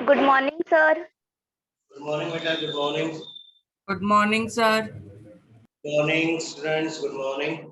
Good morning, sir. Good morning, beta. Good morning. Good morning, sir. Good morning, students. Good morning.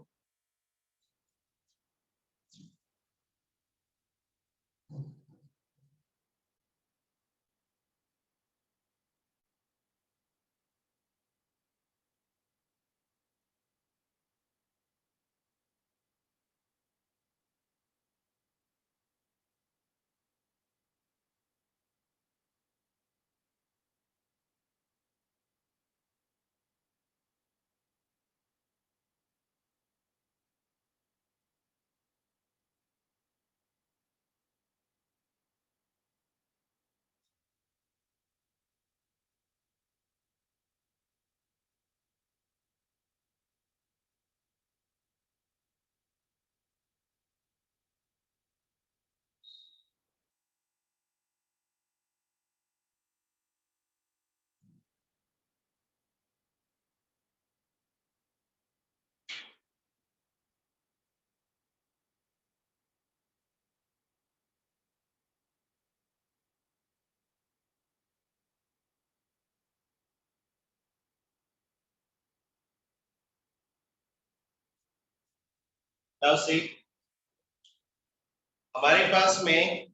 Now see, हमारे पास में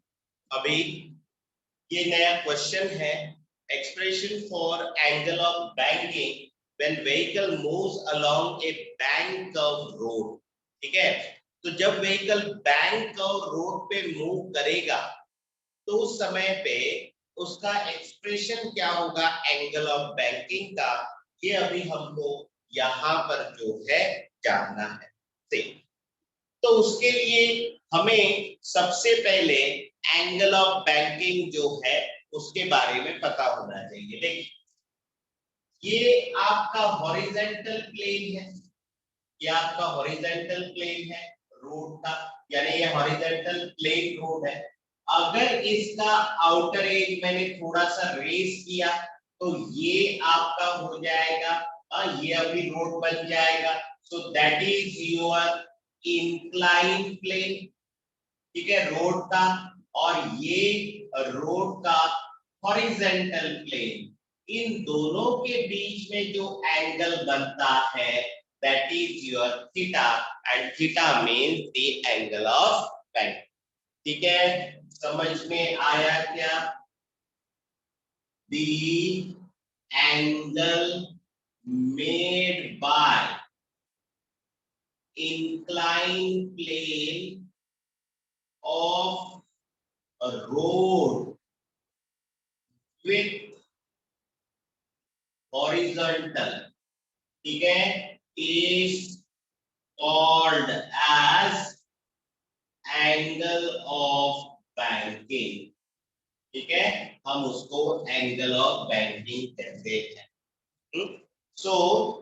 अभी ये नया क्वेश्चन है, expression for angle of banking when vehicle moves along a bank curve road. ठीक है, तो जब व्हीकल बैंक कर्व रोड पे मूव करेगा तो उस समय पे उसका एक्सप्रेशन क्या होगा एंगल ऑफ बैंकिंग का, ये अभी हमको यहाँ पर जो है जानना है। तो उसके लिए हमें सबसे पहले एंगल ऑफ बैंकिंग जो है उसके बारे में पता होना चाहिए। देखिए, ये आपका हॉरिजॉन्टल प्लेन है, ये आपका हॉरिजॉन्टल प्लेन है रोड का, यानी ये हॉरिजॉन्टल प्लेन रोड है। अगर इसका आउटर एज मैंने थोड़ा सा रेस किया तो ये आपका हो जाएगा, ये अभी रोड बन जाएगा। So that is your incline plane. ठीक है, रोड का, और ये रोड का हॉरिजॉन्टल प्लेन, इन दोनों के बीच में जो एंगल बनता है that is your theta, and theta means the angle of banking. ठीक है, समझ में आया क्या? The angle made by inclined plane of a road with horizontal, ठीक है, is called as angle of banking। ठीक है, हम उसको एंगल ऑफ बैंकिंग कहते हैं। सो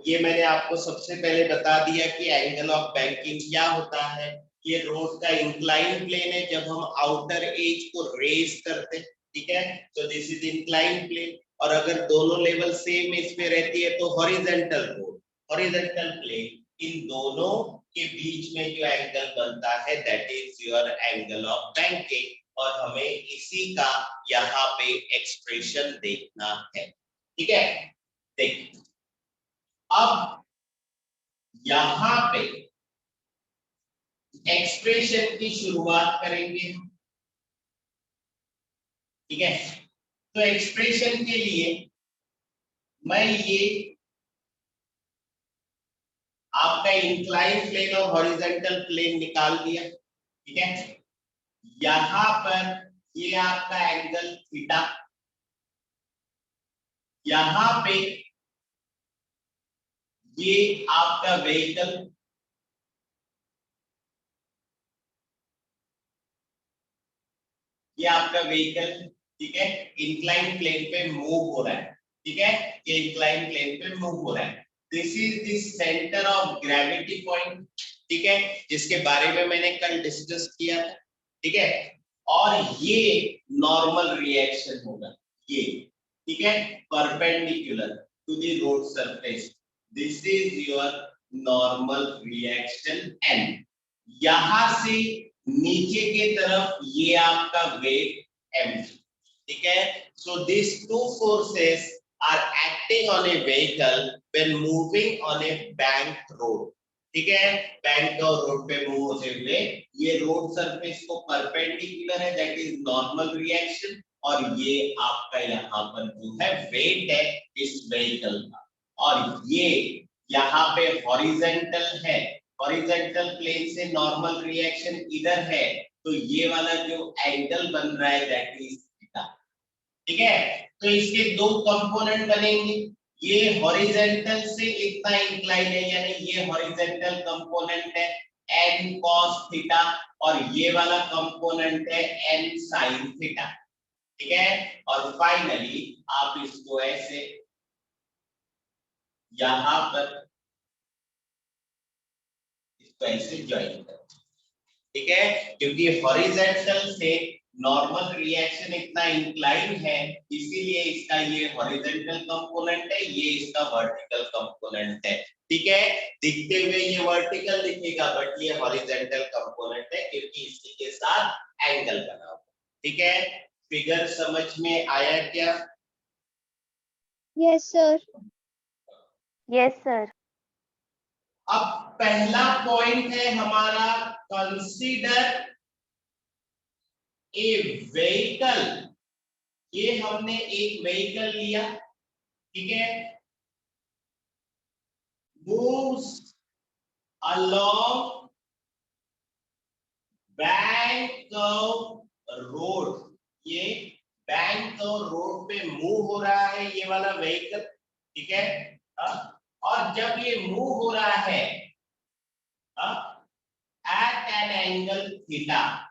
ये मैंने आपको सबसे पहले बता दिया कि एंगल ऑफ बैंकिंग क्या होता है। ये रोड का इंक्लाइन प्लेन है जब हम आउटर एज को रेस करते हैं। ठीक है, तो दिस इज इंक्लाइन प्लेन, और अगर दोनों लेवल सेम एज पे रहती है तो हॉरिजॉन्टल रोड, हॉरिजॉन्टल प्लेन, इन दोनों के बीच में जो एंगल बनता है that is your angle of banking, और हमें इसी का यहाँ पे एक्सप्रेशन देखना है। ठीक है, देखिए अब यहां पे एक्सप्रेशन की शुरुआत करेंगे। ठीक है, तो एक्सप्रेशन के लिए मैं ये आपका इंक्लाइन प्लेन और हॉरिजॉन्टल प्लेन निकाल दिया। ठीक है, यहां पर ये आपका एंगल थीटा, यहां पे ये आपका व्हीकल, ये आपका व्हीकल, ठीक है, इंक्लाइन प्लेन पे मूव हो रहा है। ठीक है, ये इंक्लाइन प्लेन पे मूव हो रहा है। This is the centre of gravity point. ठीक है, जिसके बारे में मैंने कल डिस्कस किया था। ठीक है, और ये नॉर्मल रिएक्शन होगा ये। ठीक है, perpendicular to the road surface, this is your normal reaction N. यहां से नीचे की तरफ ये आपका वेट एम। ठीक है, So these two forces are acting on a vehicle when moving on a bank road. ठीक है, बैंक और रोड पे मूव होते हुए ये रोड सरफेस को परपेंडिकुलर है, दैट इज नॉर्मल रिएक्शन, और ये आपका यहाँ पर जो है वेट है इस व्हीकल का, और ये यहाँ पे हॉरिजेंटल है, हॉरिजेंटल प्लेन से नॉर्मल रिएक्शन इधर है, तो ये वाला जो एंगल बन रहा है दैट इज थीटा। ठीक है, तो इसके दो कंपोनेंट बनेंगे, ये हॉरिजेंटल से इतना इंक्लाइन है, यानी ये हॉरिजेंटल कंपोनेंट है n cos थीटा, और ये वाला कंपोनेंट है n sin थीटा। ठीक है, और फाइनली आप इसको ऐसे यहां पर इसको ऐसे ज्वाइन कर, ठीक है, क्योंकि हॉरिजेंटल से नॉर्मल रिएक्शन इतना इंक्लाइन है, इसीलिए इसका ये हॉरिजेंटल कंपोनेंट है, ये इसका वर्टिकल कंपोनेंट है। ठीक है, दिखते हुए ये वर्टिकल दिखेगा बट ये हॉरिजेंटल कंपोनेंट है, क्योंकि इसी के साथ एंगल बना हुआ। ठीक है, फिगर समझ में आया क्या? Yes sir. Yes sir. अब पहला पॉइंट है हमारा, कंसीडर ए व्हीकल। ये हमने एक व्हीकल लिया, ठीक है, मूव्स अलोंग बैंक रोड, ये बैंक रोड पे मूव हो रहा है ये वाला व्हीकल। ठीक है, और जब ये मूव हो रहा है एट एन एंगल थीटा,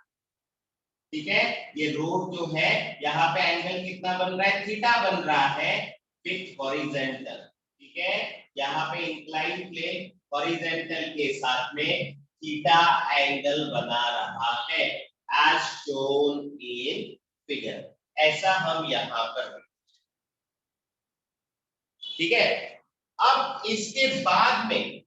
ठीक है, ये रोड जो है यहाँ पे एंगल कितना बन रहा है, थीटा बन रहा है विथ हॉरिजेंटल। ठीक है, यहाँ पे इंक्लाइन प्लेन हॉरिजेंटल के साथ में थीटा एंगल बना रहा है एज शोन इन फिगर, ऐसा हम यहाँ पर, ठीक है। अब इसके बाद में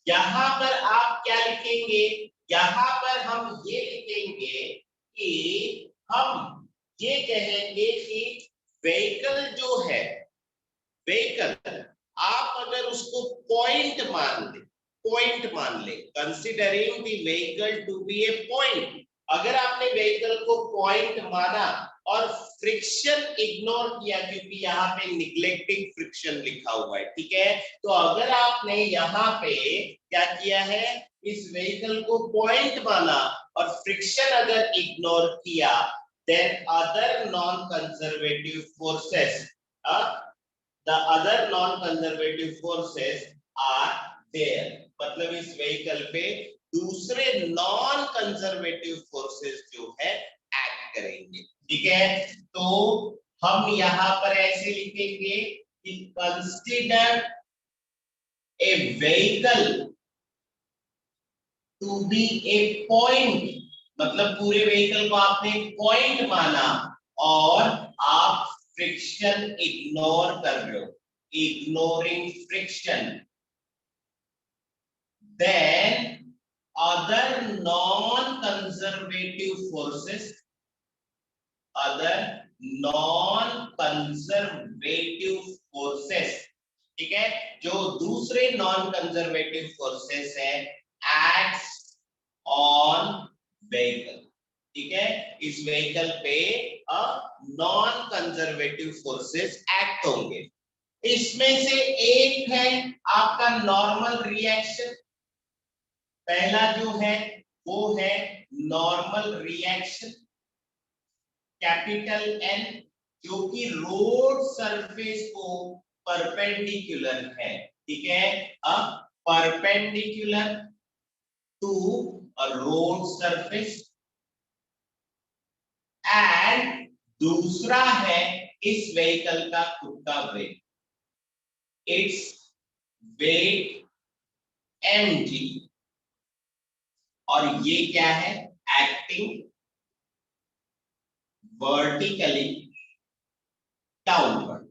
यहां पर आप क्या लिखेंगे, यहां पर हम ये लिखेंगे कि हम ये कहेंगे कि व्हीकल जो है, व्हीकल आप अगर उसको पॉइंट मान ले, considering the vehicle to be a point, अगर आपने व्हीकल को पॉइंट माना और फ्रिक्शन इग्नोर किया, क्योंकि यहाँ पे निग्लेक्टिंग फ्रिक्शन लिखा हुआ है, ठीक है, तो अगर आपने यहाँ पे क्या किया है, इस व्हीकल को पॉइंट माना और फ्रिक्शन अगर इग्नोर किया, then other non-conservative forces, the other non-conservative forces are there, मतलब इस व्हीकल पे दूसरे नॉन कंजर्वेटिव फोर्सेस जो है एक्ट करेंगे। ठीक है, तो हम यहाँ पर ऐसे लिखेंगे कि consider a vehicle to be a point, मतलब पूरे व्हीकल को आपने पॉइंट माना और आप फ्रिक्शन इग्नोर कर रहे हो, ignoring friction, then other non-conservative forces, other non-conservative forces, ठीक है, जो दूसरे नॉन कंजर्वेटिव फोर्सेस है एक्ट्स ऑन व्हीकल। ठीक है, इस व्हीकल पे नॉन कंजर्वेटिव फोर्सेस एक्ट होंगे। इसमें से एक है आपका नॉर्मल रिएक्शन, पहला जो है वो है नॉर्मल रिएक्शन कैपिटल एन, जो कि रोड सरफेस को परपेंडिकुलर है। ठीक है, perpendicular to a road surface, and दूसरा है इस व्हीकल का खुद का वेट, इट्स वेट mg, और ये क्या है, एक्टिंग वर्टिकली डाउनवर्ड।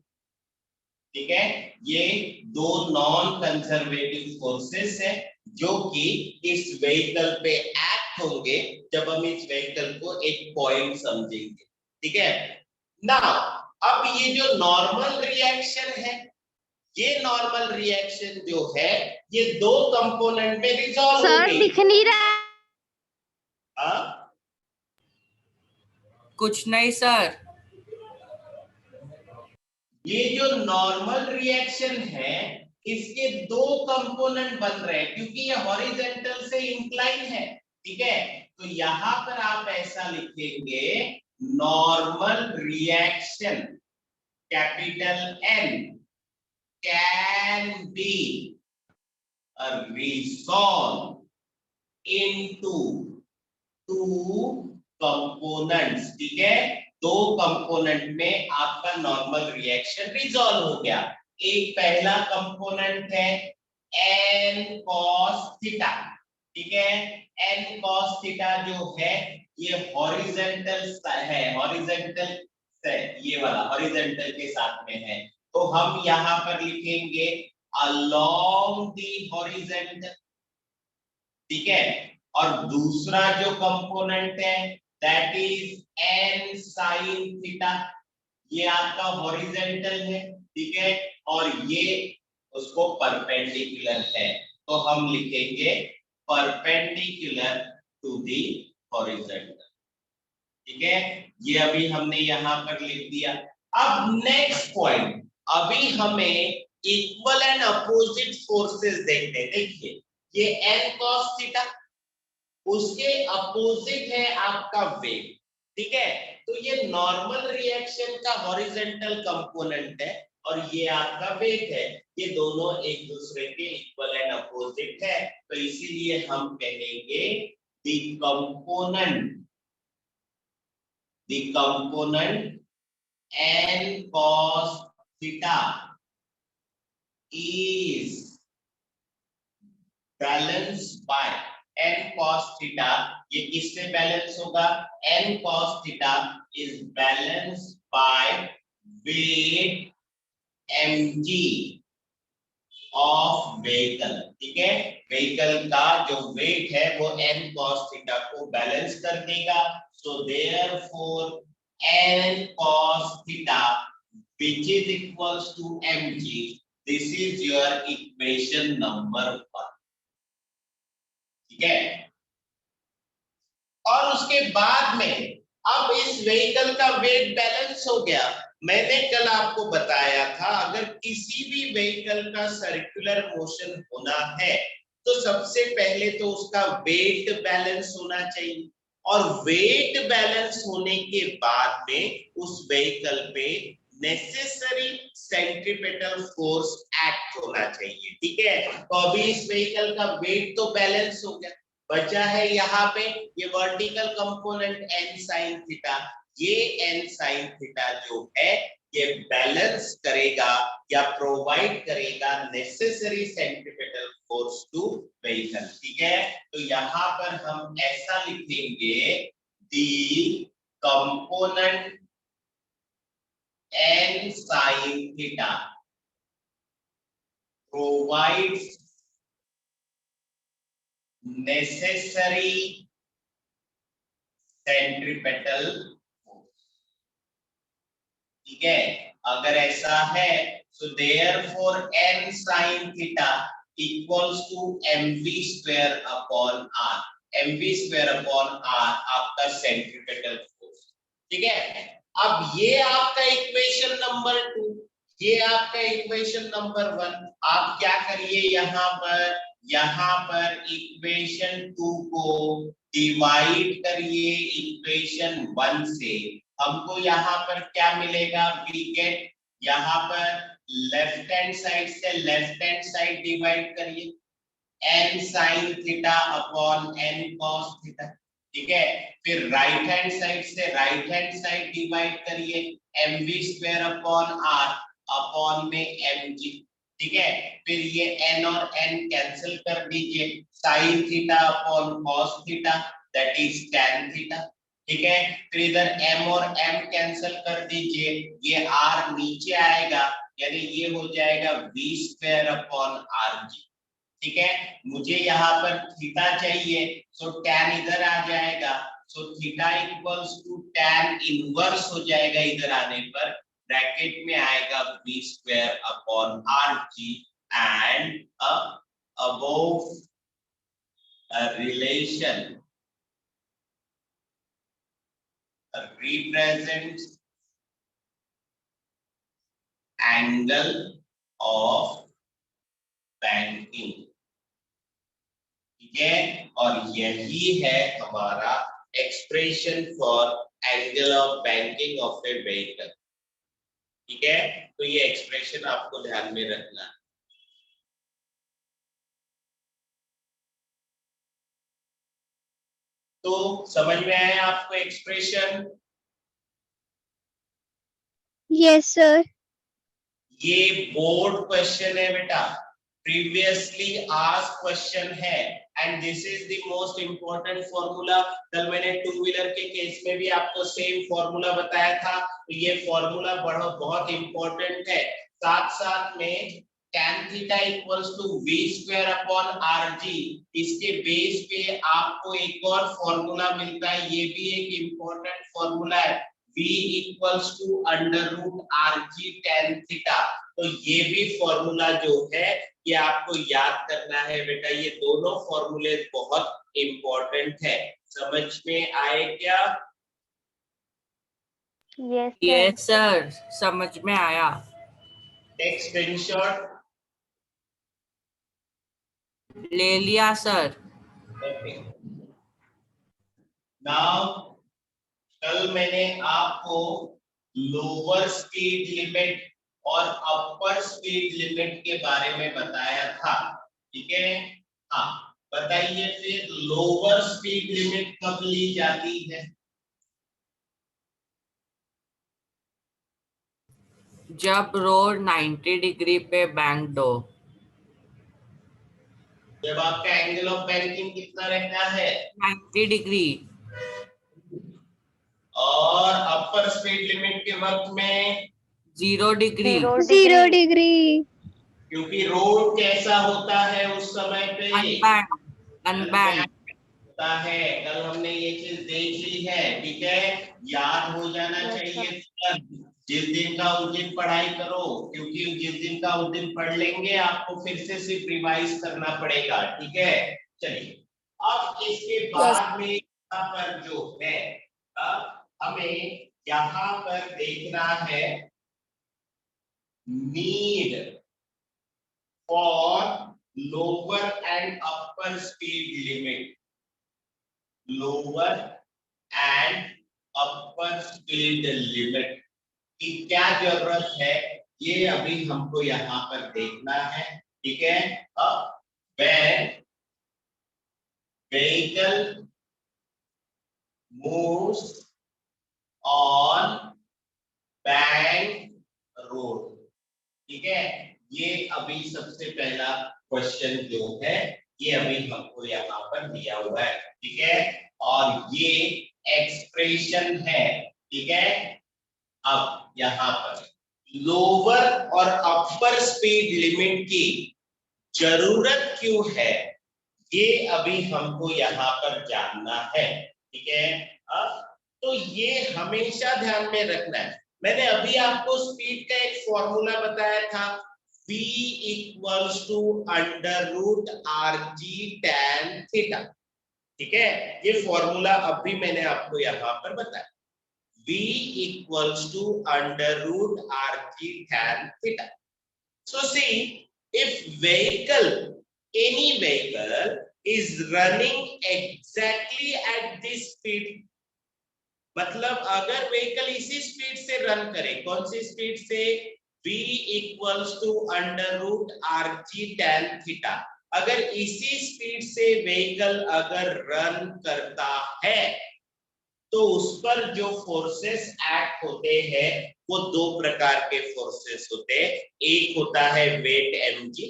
ठीक है, ये दो नॉन कंजर्वेटिव फोर्सेस है जो कि इस व्हीकल पे एक्ट होंगे जब हम इस व्हीकल को एक पॉइंट समझेंगे। ठीक है, नाउ अब ये जो नॉर्मल रिएक्शन है, ये नॉर्मल रिएक्शन जो है ये दो कंपोनेंट में रिजॉल्व हो सर गई। दिख नहीं रहा है। हाँ? कुछ नहीं सर। ये जो नॉर्मल रिएक्शन है इसके दो कंपोनेंट बन रहे हैं क्योंकि ये हॉरिजॉन्टल से इंक्लाइन है, ठीक है। तो यहां पर आप ऐसा लिखेंगे, normal reaction capital N can be resolved into two components, ठीक है। दो कंपोनेंट में आपका नॉर्मल रिएक्शन रिजॉल्व हो गया। एक पहला कंपोनेंट है n cos थीटा, ठीक है। n cos थीटा जो है ये हॉरिजॉन्टल है, हॉरिजॉन्टल से ये वाला हॉरिजॉन्टल के साथ में है, तो हम यहां पर लिखेंगे along the horizontal, ठीक है। और दूसरा जो कंपोनेंट है that is n sin theta, ये आपका हॉरिजॉन्टल है, ठीक है, और ये उसको परपेंडिकुलर है, तो हम लिखेंगे परपेंडिकुलर टू दी हॉरिजॉन्टल, ठीक है। ये अभी हमने यहां पर लिख दिया। अब नेक्स्ट पॉइंट, अभी हमें इक्वल एंड अपोजिट फोर्सेस देखते हैं। देखिए ये n cos थीटा, उसके अपोजिट है आपका वेग, ठीक है। तो ये नॉर्मल रिएक्शन का हॉरिजॉन्टल कंपोनेंट है और ये आपका वेग है, ये दोनों एक दूसरे के इक्वल एंड अपोजिट है, तो इसीलिए हम कहेंगे the component n cos theta is balanced by n cos theta, ये किससे बैलेंस होगा, n cos theta is balanced by weight mg of vehicle, ठीक है। व्हीकल का जो वेट है वो n cos थीटा को बैलेंस कर देगा, so therefore n cos theta which is equals to mg, this is your equation number 1, ठीक है। और उसके बाद में अब इस व्हीकल का वेट बैलेंस हो गया। मैंने कल आपको बताया था अगर किसी भी व्हीकल का सर्कुलर मोशन होना है तो सबसे पहले तो उसका वेट बैलेंस होना चाहिए, और वेट बैलेंस होने के बाद में उस व्हीकल पे नेसेसरी सेंट्रीपेटल फोर्स एक्ट होना चाहिए, ठीक है। तो अभी इस व्हीकल का वेट तो बैलेंस हो गया, बचा है यहाँ पे ये vertical component n sin theta. ये n sin थीटा जो है ये बैलेंस करेगा या प्रोवाइड करेगा necessary centripetal force to vehicle, ठीक है। तो यहाँ पर हम ऐसा लिखेंगे the component n sin theta provides necessary centripetal force, ठीक है। अगर ऐसा है so therefore n sin theta equals to mv square upon r, mv square upon r आपका सेंट्रीपेटल फोर्स, ठीक है। अब ये आपका इक्वेशन नंबर 2, ये आपका इक्वेशन नंबर 1। आप क्या करिए, यहाँ पर इक्वेशन 2 को डिवाइड करिए इक्वेशन 1 से, हमको यहाँ पर क्या मिलेगा, वी गेट, यहाँ पर लेफ्ट हैंड साइड से लेफ्ट हैंड साइड डिवाइड करिए, n sin theta upon n cos theta, ठीक है। फिर राइट हैंड साइड से राइट हैंड साइड डिवाइड करिए, mv square upon r upon में mg, ठीक है। फिर ये n और n कैंसिल कर दीजिए, sin theta upon cos theta that is tan theta, ठीक है। फिर इधर m और m कैंसिल कर दीजिए, ये r नीचे आएगा यानी ये हो जाएगा v स्क्वायर अपॉन rg, ठीक है। मुझे यहाँ पर थीटा चाहिए, सो tan इधर आ जाएगा, so theta equals to tan inverse हो जाएगा इधर आने पर, ब्रैकेट में आएगा v square upon r g and above relation represents angle of banking. ठीक है, और यही है हमारा expression for angle of banking of A vehicle. ठीक है, तो ये एक्सप्रेशन आपको ध्यान में रखना है। तो समझ में आया आपको एक्सप्रेशन? Yes sir. ये बोर्ड क्वेश्चन है बेटा, प्रीवियसली आस्क्ड क्वेश्चन है and this is the most important formula. कल मैंने टू व्हीलर के केस में भी आपको सेम फॉर्मूला बताया था, तो ये फॉर्मूला बहुत इंपॉर्टेंट है। साथ साथ में tan theta equals to v square upon rg, इसके बेस पे आपको एक और फॉर्मूला मिलता है, ये भी एक इंपॉर्टेंट फॉर्मूला है, v equals to under root rg tan theta. तो ये भी फॉर्मूला जो है ये आपको याद करना है बेटा, ये दोनों फॉर्मूले बहुत इंपॉर्टेंट है। समझ में आए क्या? Yes, sir. यस सर, समझ में आया। Take screenshot. ले लिया सर। ओके, नाउ कल मैंने आपको लोअर स्पीड लिमिट और अपर स्पीड लिमिट के बारे में बताया था। ठीक है, हाँ बताइए फिर लोअर स्पीड लिमिट कब ली जाती है? जब रोड 90 डिग्री पे बैंक्ड हो। जब आपका एंगल ऑफ बैंकिंग कितना रहता है? 90 डिग्री। और अपर स्पीड लिमिट के वक्त में 0 डिग्री। 0 डिग्री। क्योंकि रोड कैसा होता है उस समय पे? अनबैंड। अनबैंड। होता है, कल हमने ये चीज देख ली है। ठीक है, याद हो जाना चाहिए सर। जिस दिन का उस दिन पढ़ाई करो, क्योंकि जिस दिन का उस दिन पढ़ लेंगे आपको फिर से सिर्फ रिवाइज करना पड़ेगा। ठीक है, चलिए अब इसके बाद में यहाँ पर जो है हमें यहाँ पर देखना है need for lower and upper speed limit. Lower and upper speed limit की क्या जरूरत है, ये अभी हमको यहाँ पर देखना है। ठीक है, अब when vehicle moves on bank road। ठीक है, ये अभी सबसे पहला क्वेश्चन जो है ये अभी हमको यहाँ पर दिया हुआ है। ठीक है, और ये एक्सप्रेशन है। ठीक है, अब यहाँ पर लोअर और अपर स्पीड लिमिट की जरूरत क्यों है, ये अभी हमको यहाँ पर जानना है। ठीक है, तो ये हमेशा ध्यान में रखना है। मैंने अभी आपको स्पीड का एक फॉर्मूला बताया था, v equals to under root r g tan theta. ठीक है, ये फॉर्मूला अभी मैंने आपको यहाँ पर बताया, v equals to under root r g tan theta. So see, if any vehicle is running exactly at this speed, मतलब अगर व्हीकल इसी स्पीड से रन करे, कौन सी स्पीड से? v equals to under root r g tan theta. अगर इसी स्पीड से व्हीकल अगर रन करता है तो उस पर जो फोर्सेस एक्ट होते हैं वो दो प्रकार के फोर्सेस होते हैं। एक होता है वेट mg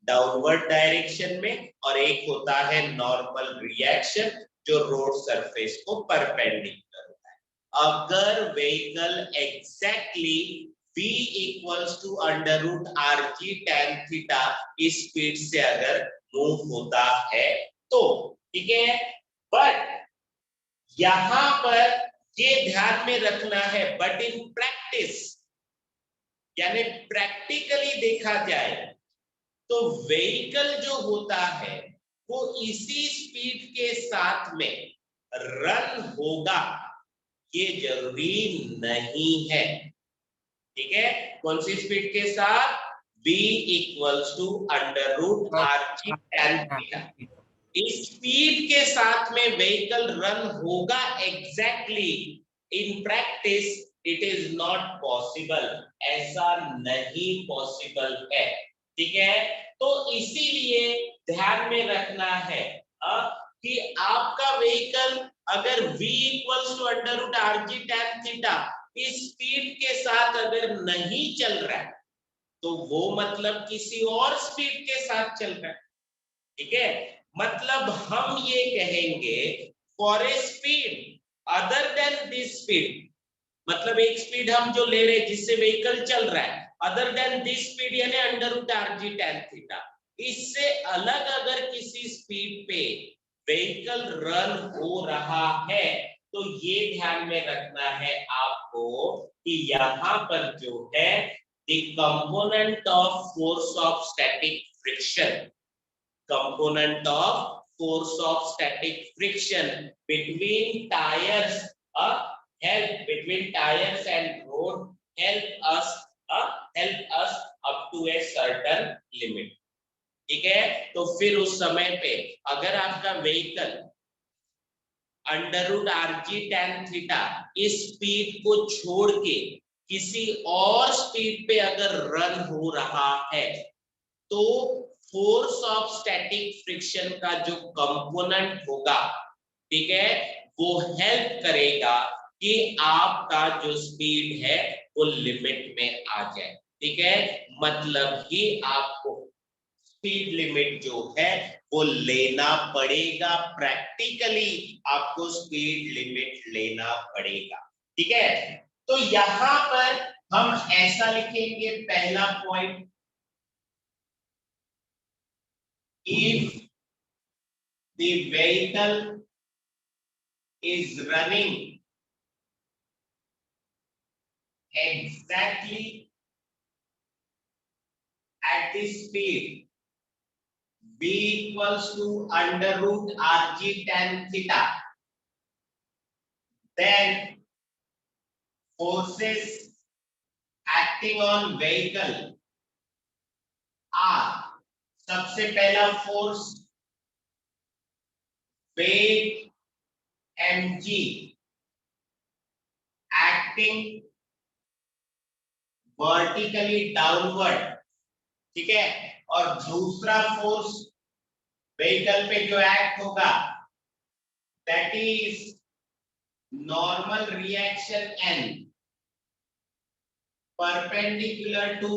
डाउनवर्ड डायरेक्शन में, और एक होता है नॉर्मल रिएक्शन जो रोड सरफेस को परपेंडिकुलर होता है। अगर vehicle exactly v equals to under root r g tan theta इस स्पीड से अगर मूव होता है तो, ठीक है, बट यहां पर ये ध्यान में रखना है, बट इन प्रैक्टिस यानी प्रैक्टिकली देखा जाए तो व्हीकल जो होता है वो इसी स्पीड के साथ में रन होगा ये जरूरी नहीं है। ठीक है, कौन सी स्पीड के साथ? v equals to under root r g tan theta. इस स्पीड के साथ में व्हीकल रन होगा exactly. In practice it is not possible, ऐसा नहीं पॉसिबल है। ठीक है, तो इसीलिए ध्यान में रखना है कि आपका व्हीकल अगर v equals to under root r g tan theta इस स्पीड के साथ अगर नहीं चल रहा है तो वो मतलब किसी और स्पीड के साथ चल रहा है। ठीक है, मतलब हम ये कहेंगे for a speed other than this speed, मतलब एक स्पीड हम जो ले रहे हैं जिससे व्हीकल चल रहा है अदर देन दिस स्पीड यानी under root r g tan theta, इससे अलग अगर किसी स्पीड पे व्हीकल रन हो रहा है तो ये ध्यान में रखना है आपको कि यहाँ पर जो है the component of force of static friction, component of force of static friction between tires between tires and road help us up to a certain limit। ठीक है, तो फिर उस समय पे अगर आपका vehicle under root r g tan theta इस स्पीड को छोड़ के किसी और स्पीड पे अगर रन हो रहा है तो फोर्स ऑफ स्टैटिक फ्रिक्शन का जो कंपोनेंट होगा, ठीक है, वो हेल्प करेगा कि आपका जो स्पीड है वो लिमिट में आ जाए। ठीक है, मतलब ही आपको स्पीड लिमिट जो है वो लेना पड़ेगा, प्रैक्टिकली आपको स्पीड लिमिट लेना पड़ेगा। ठीक है, तो यहां पर हम ऐसा लिखेंगे पहला point, if the vehicle is running exactly at the speed v equals to under root rg tan theta, then forces acting on vehicle are, सबसे पहला force weight mg acting vertically downward। ठीक है, और दूसरा फोर्स व्हीकल पे जो act होगा that is normal reaction n perpendicular to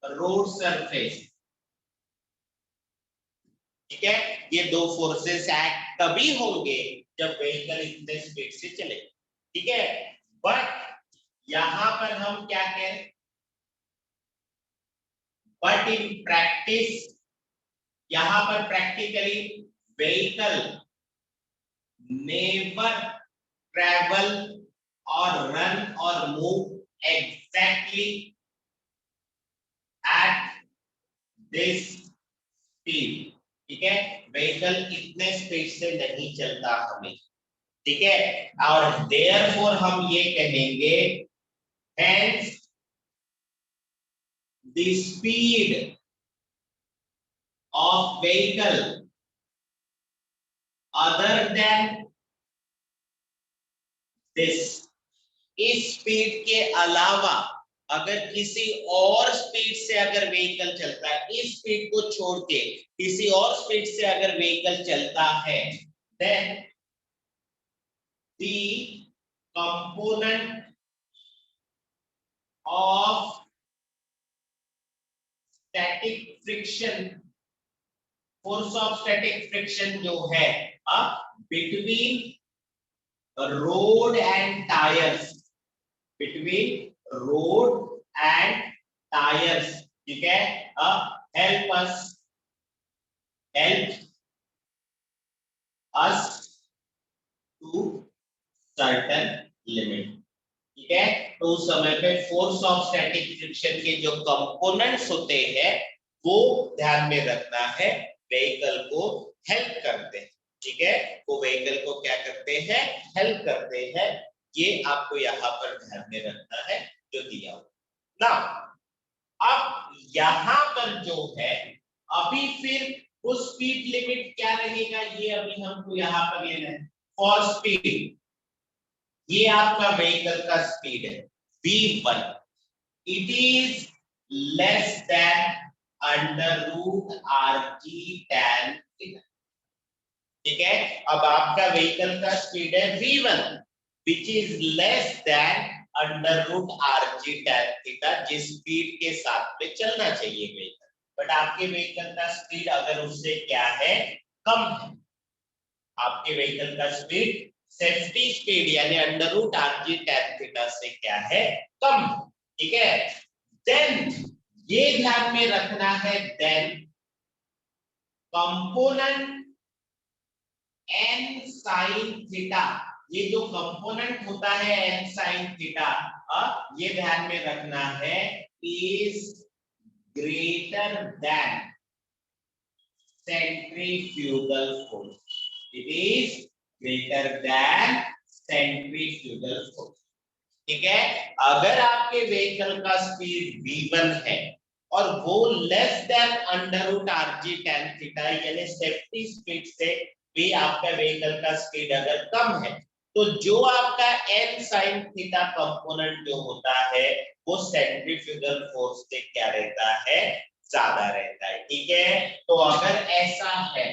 road surface. ठीक है, ये दो फोर्सेस एक्ट तभी होंगे जब व्हीकल इतने स्पीड से चले। ठीक है, बट यहां पर हम क्या कहें, बट इन प्रैक्टिस यहां पर प्रैक्टिकली व्हीकल नेवर ट्रेवल और रन और move exactly at this speed. ठीक है, व्हीकल इतने स्पीड से नहीं चलता हमें। ठीक है, और देयरफॉर हम ये कहेंगे hence the speed of vehicle other than this, इस स्पीड के अलावा अगर किसी और स्पीड से अगर व्हीकल चलता है, इस स्पीड को छोड़ के किसी और स्पीड से अगर व्हीकल चलता है, then the component of static friction, force of static friction जो है between road and tires, between road and tires, ठीक है, help us to certain limit। ठीक है। तो उस समय पे फोर्स ऑफ स्टैटिक फ्रिक्शन के जो कंपोनेंट्स होते हैं वो ध्यान में रखना है, व्हीकल को हेल्प करते हैं। ठीक है, वो व्हीकल को क्या करते हैं, हेल्प करते हैं। ये आपको यहाँ पर ध्यान में रखना है जो दिया हुआ ना। अब यहाँ पर जो है अभी फिर वो स्पीड लिमिट क्या रहेगा ये अभी हमको यहाँ पर लेना है। फॉर स्पीड, ये आपका व्हीकल का स्पीड है v1, it is less than √rg tan theta. ठीक है, अब आपका व्हीकल का स्पीड है v1 which is less than √rg tan theta, जिस स्पीड के साथ में चलना चाहिए व्हीकल, बट आपके व्हीकल का स्पीड अगर उससे क्या है, कम है, आपके व्हीकल का स्पीड सेफ्टी स्पीड यानी √rg tan थीटा से क्या है, कम है। ठीक है, देन ये ध्यान में रखना है, then component n sin theta, ये जो कंपोनेंट होता है n sin थीटा, ये ध्यान में रखना है, is greater than centrifugal force, it is greater than centrifugal force. ठीक है, अगर आपके व्हीकल का स्पीड v1 है और वो less than √rg tan theta यानी सेफ्टी स्पीड से भी आपका व्हीकल का स्पीड अगर कम है, तो जो आपका n sin थीटा कंपोनेंट जो होता है वो सेंट्रीफ्यूगल फोर्स से क्या रहता है, ज्यादा रहता है। ठीक है, तो अगर ऐसा है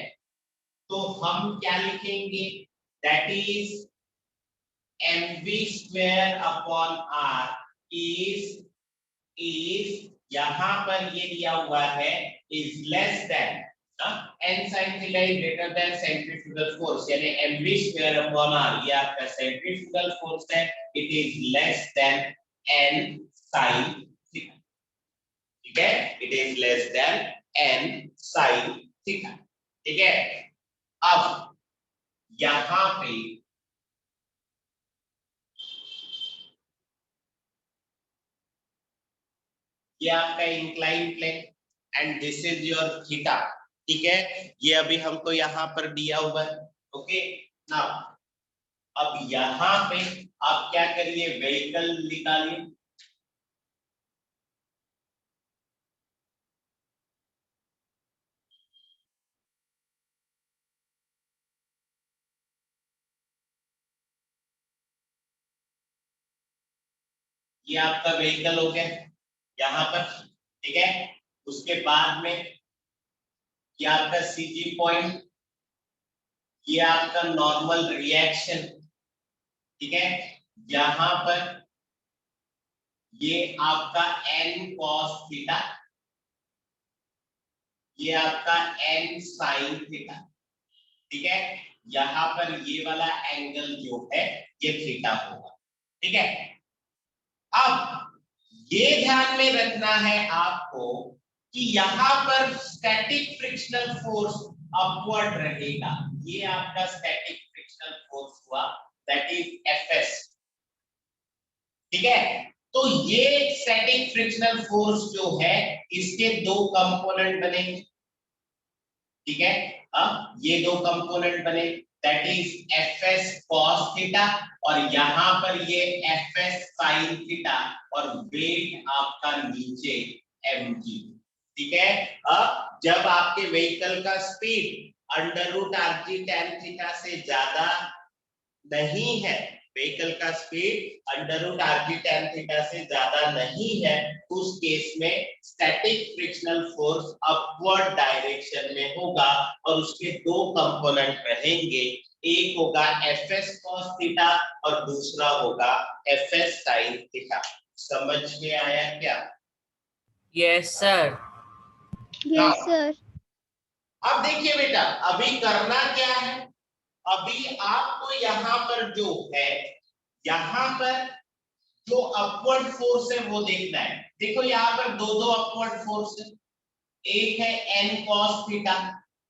तो हम क्या लिखेंगे, दैट इज mv² is यहां पर ये दिया हुआ है is less than n sin theta is greater than centrifugal force यानी mv²/r, ये आपका सेंट्रीफ्यूगल फोर्स है, it is less than n sin theta. ठीक है, it is less than n sin theta. ठीक है, अब यहां पे ये आपका incline plane and this is your theta. ठीक है, ये अभी हमको यहाँ पर दिया हुआ है। ओके, नाउ अब यहाँ पे आप क्या करिए, व्हीकल निकालिए। ये आपका व्हीकल हो गया यहाँ पर। ठीक है, उसके बाद में ये आपका सीजी पॉइंट, ये आपका नॉर्मल रिएक्शन। ठीक है, यहाँ पर ये आपका n cos थीटा, ये आपका n sin थीटा। ठीक है, यहाँ पर ये वाला एंगल जो है ये थीटा होगा। ठीक है, अब ये ध्यान में रखना है आपको कि यहाँ पर स्टैटिक फ्रिक्शनल फोर्स अपवर्ड रहेगा, ये आपका स्टैटिक फ्रिक्शनल फोर्स हुआ, दैट इज Fs। ठीक है, तो ये स्टैटिक फ्रिक्शनल फोर्स जो है इसके दो कंपोनेंट बनेंगे। ठीक है, ये दो कंपोनेंट बने, that is Fs cos theta और यहाँ पर ये Fs sin थीटा और वेट आपका नीचे mg। ठीक है, अब जब आपके व्हीकल का स्पीड √rg tan थीटा से ज्यादा नहीं है, व्हीकल का स्पीड √rg tan थीटा से ज्यादा नहीं है, उस केस में static frictional force upward direction में होगा और उसके दो कंपोनेंट रहेंगे, एक होगा Fs cos थीटा और दूसरा होगा Fs sin थीटा। समझ में आया क्या? Yes, sir. Yes, sir. अब देखिए बेटा, अभी करना क्या है, अभी आपको यहाँ पर जो है, यहाँ पर जो अपवर्ड फोर्स है वो देखना है। देखो यहाँ पर दो दो अपवर्ड फोर्स है, एक है n cos थीटा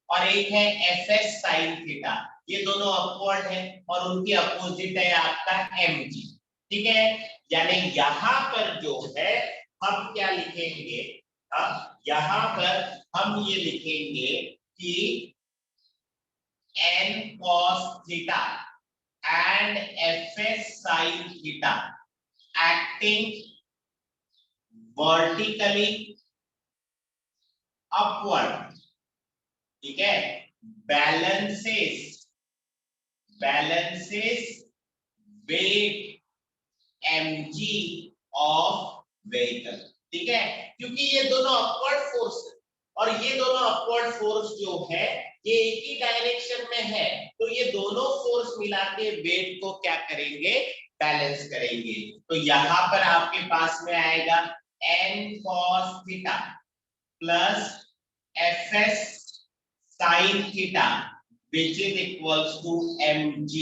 और एक है Fs sin थीटा, ये दोनों अपवर्ड है और उनकी अपोजिट है आपका mg। ठीक है, यानी यहाँ पर जो है हम क्या लिखेंगे, यहाँ पर हम ये लिखेंगे कि n cos theta and fs sin theta acting vertically upward, ठीक है, balances weight mg of vehicle, ठीक है, क्योंकि ये दोनों अपवर्ड फोर्स और ये दोनों अपवर्ड फोर्स जो है ये एक ही डायरेक्शन में है, तो ये दोनों फोर्स मिला के वेट को क्या करेंगे, बैलेंस करेंगे। तो यहाँ पर आपके पास में आएगा n cos theta plus fs sin theta which is equals to mg।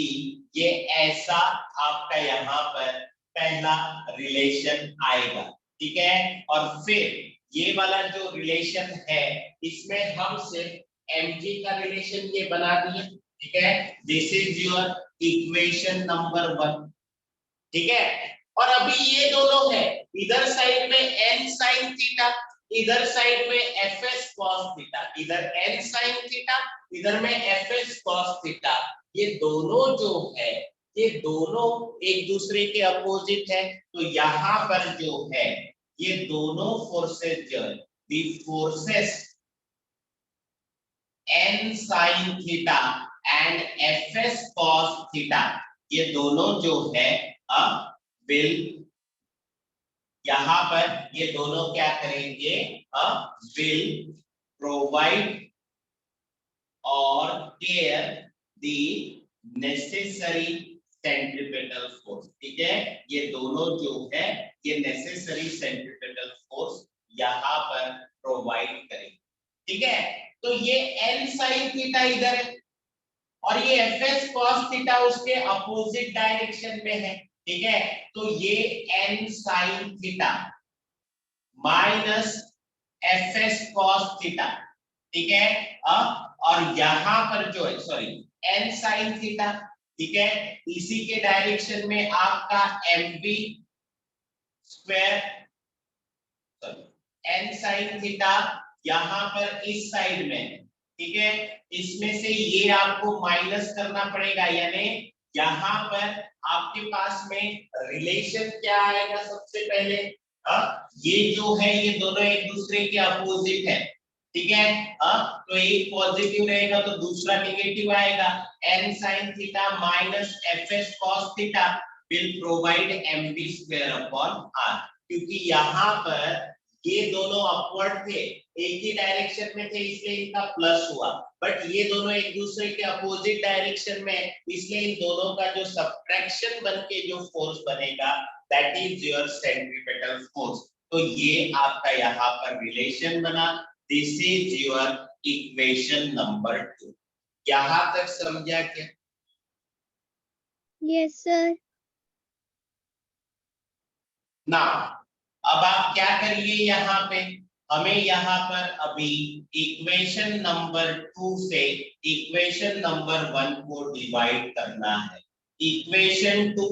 ये ऐसा आपका यहाँ पर पहला रिलेशन आएगा, ठीक है। और फिर ये वाला जो रिलेशन है इसमें हम सिर्फ mg का रिलेशन ये बना दिए, ठीक है। This is your equation number 1, ठीक है। और अभी ये दोनों है, इधर साइड में n sin थीटा, इधर साइड में fs cos थीटा, इधर n sin थीटा, इधर में fs cos थीटा, ये दोनों जो है ये दोनों एक दूसरे के अपोजिट है। तो यहाँ पर जो है ये दोनों फोर्सेस जो है, the forces n sin theta and fs cos theta, ये दोनों जो है विल, यहाँ पर ये दोनों क्या करेंगे, विल प्रोवाइड और टेयर द नेसेसरी सेंट्रीपेटल फोर्स, ठीक है। ये दोनों जो है ये नेसेसरी सेंट्रीपेटल फोर्स यहाँ पर प्रोवाइड करेंगे, ठीक है। तो ये n sin थीटा इधर है और ये fs cos थीटा उसके अपोजिट डायरेक्शन में है, ठीक है। तो ये n sin theta minus fs cos theta, ठीक है। और यहाँ पर जो है सॉरी n sin थीटा, ठीक है, इसी के डायरेक्शन में आपका mv square, sorry n sin theta यहाँ पर इस साइड में, ठीक है, इसमें से ये आपको माइनस करना पड़ेगा, यानी यहाँ पर आपके पास में रिलेशन क्या आएगा सबसे पहले, ये जो है ये दोनों एक दूसरे के अपोजिट है, ठीक है। तो एक पॉजिटिव रहेगा तो दूसरा नेगेटिव आएगा, n sin theta minus fs cos theta will provide mv square upon r, क्योंकि यहाँ पर ये दोनों अपवर्ड थे, एक ही डायरेक्शन में थे इसलिए इनका प्लस हुआ, बट ये दोनों एक दूसरे के अपोजिट डायरेक्शन में, इसलिए इन दोनों का जो सब्ट्रैक्शन बनके जो फोर्स बनेगा that is your centripetal force. तो ये आपका यहाँ पर रिलेशन बना, this is your equation number 2। यहाँ तक समझा क्या? Yes, sir. नाउ अब आप क्या करिए, यहाँ पे हमें यहाँ पर अभी इक्वेशन नंबर 2 से इक्वेशन नंबर 1 को डिवाइड करना है। Equation 2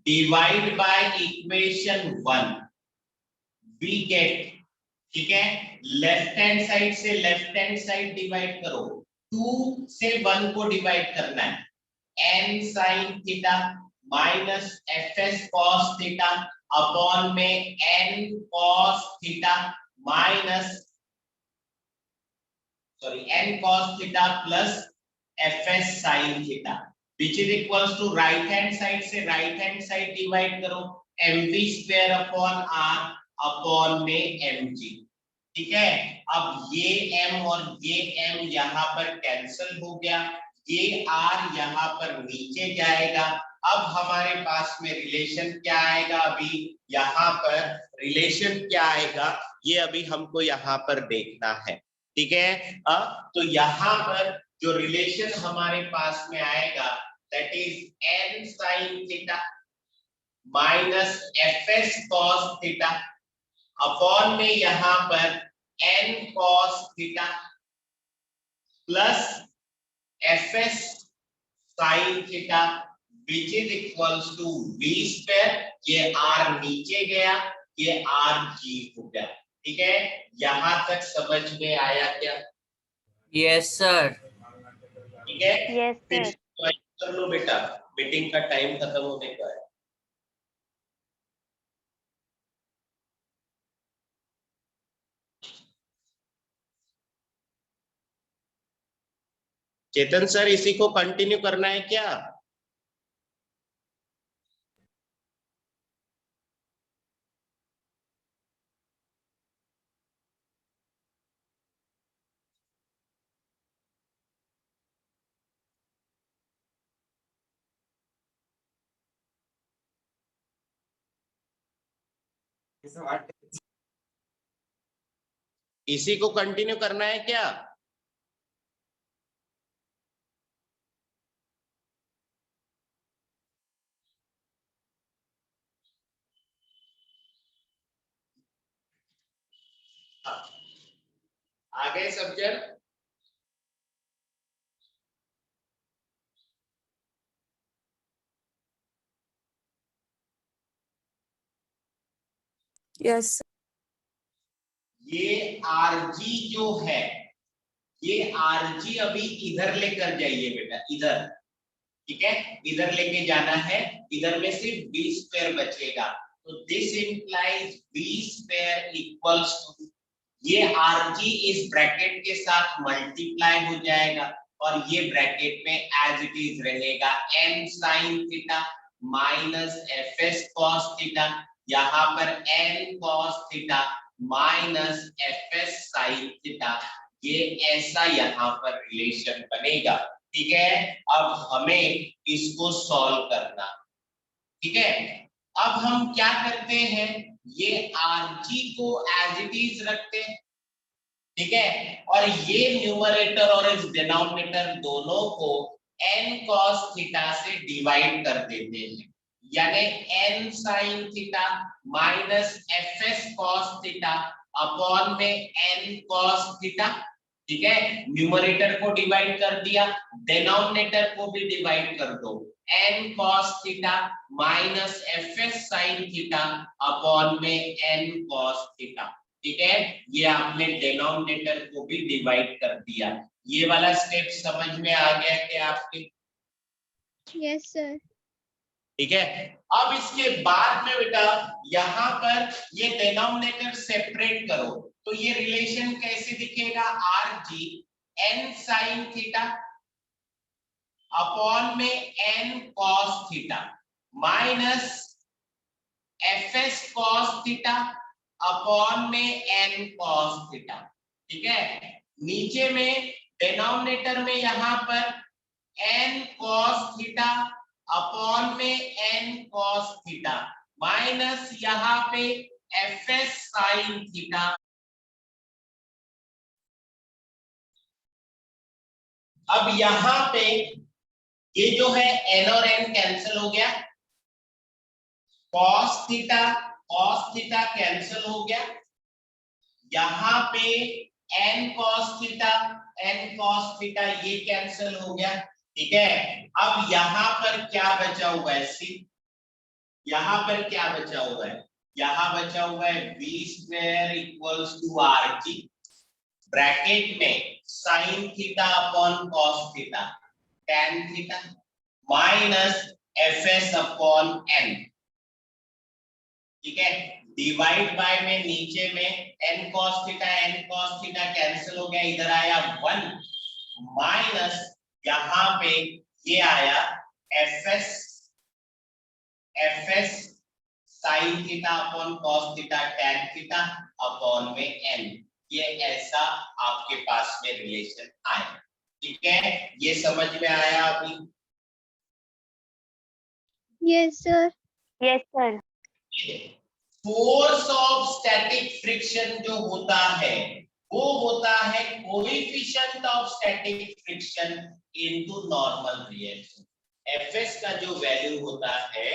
divide by equation 1 we get, ठीक है, लेफ्ट हैंड साइड से लेफ्ट हैंड साइड डिवाइड करो, 2 से 1 को डिवाइड करना है, n sin theta minus fs cos theta upon में n cos theta minus n cos theta plus fs sin theta which is equals to right hand side से right hand side divide करो, mv square upon r upon में mg, ठीक है। अब ये m और ये m यहाँ पर कैंसिल हो गया, ये r यहाँ पर नीचे जाएगा। अब हमारे पास में रिलेशन क्या आएगा, अभी यहाँ पर रिलेशन क्या आएगा ये अभी हमको यहाँ पर देखना है, ठीक है। तो यहाँ पर जो रिलेशन हमारे पास में आएगा that is n sin theta minus fs cos theta upon में यहाँ पर n cos theta plus fs sin theta which is equals to v square, ये r नीचे गया, ये rg हो गया। ठीक है, यहां तक समझ में आया क्या? Yes sir. ठीक है, Yes, फिर sir. ज्वाइन कर लो बेटा, मीटिंग का टाइम खत्म होने का है। चेतन सर, इसी को कंटिन्यू करना है क्या? इसी को कंटिन्यू करना है क्या? आगे सब जन? यस। ये rg जो है, ये rg अभी इधर लेकर जाइए बेटा, इधर। ठीक है, इधर लेके जाना है, इधर में सिर्फ b स्क्वायर बचेगा, तो this implies b square equals to, ये rg इस ब्रैकेट के साथ मल्टीप्लाई हो जाएगा और ये ब्रैकेट में एज इट इज रहेगा n sin theta minus fs cos theta, यहाँ पर n cos theta minus fs sin theta, ये ऐसा यहाँ पर रिलेशन बनेगा। ठीक है, अब हमें इसको सॉल्व करना। ठीक है, अब हम क्या करते हैं, ये rg को एज इट इज रखते हैं। ठीक है, और ये न्यूमरेटर और इस डिनोमिनेटर दोनों को n cos थीटा से डिवाइड कर देते हैं, यानी n sin theta minus fs cos theta upon में n cos थीटा। ठीक है, न्यूमरेटर को डिवाइड कर दिया, डिनोमिनेटर को भी डिवाइड कर दो, n cos theta minus fs sin theta upon में n cos थीटा। ठीक है, ये आपने डिनोमिनेटर को भी डिवाइड कर दिया। ये वाला स्टेप समझ में आ गया क्या आपके? Yes sir. ठीक है, अब इसके बाद में बेटा यहाँ पर ये डिनोमिनेटर सेपरेट करो, तो ये रिलेशन कैसे दिखेगा, rg n sin theta upon में n cos theta minus fs cos theta upon में n cos थीटा। ठीक है, नीचे में डिनोमिनेटर में यहाँ पर n cos थीटा अपॉन में n cos थीटा माइनस यहाँ पे fs sin थीटा। अब यहाँ पे ये जो है n और n कैंसिल हो गया, cos थीटा कैंसिल हो गया, यहाँ पे n cos थीटा ये कैंसिल हो गया। ठीक है, अब यहाँ पर क्या बचा हुआ है, सी यहाँ पर क्या बचा हुआ है, यहाँ बचा हुआ है v square equals to rg bracket में sin theta upon cos theta tan theta minus fs upon n। ठीक है, डिवाइड बाय में नीचे में n cos थीटा कैंसिल हो गया, इधर आया 1 माइनस यहाँ पे ये आया fs sin theta upon cos theta tan theta upon में n, ये ऐसा आपके पास में रिलेशन आया। ठीक है, ये समझ में आया अभी? Yes sir. Yes, sir. Force of static friction जो होता है वो होता है coefficient of static friction into normal reaction. Fs का जो वैल्यू होता है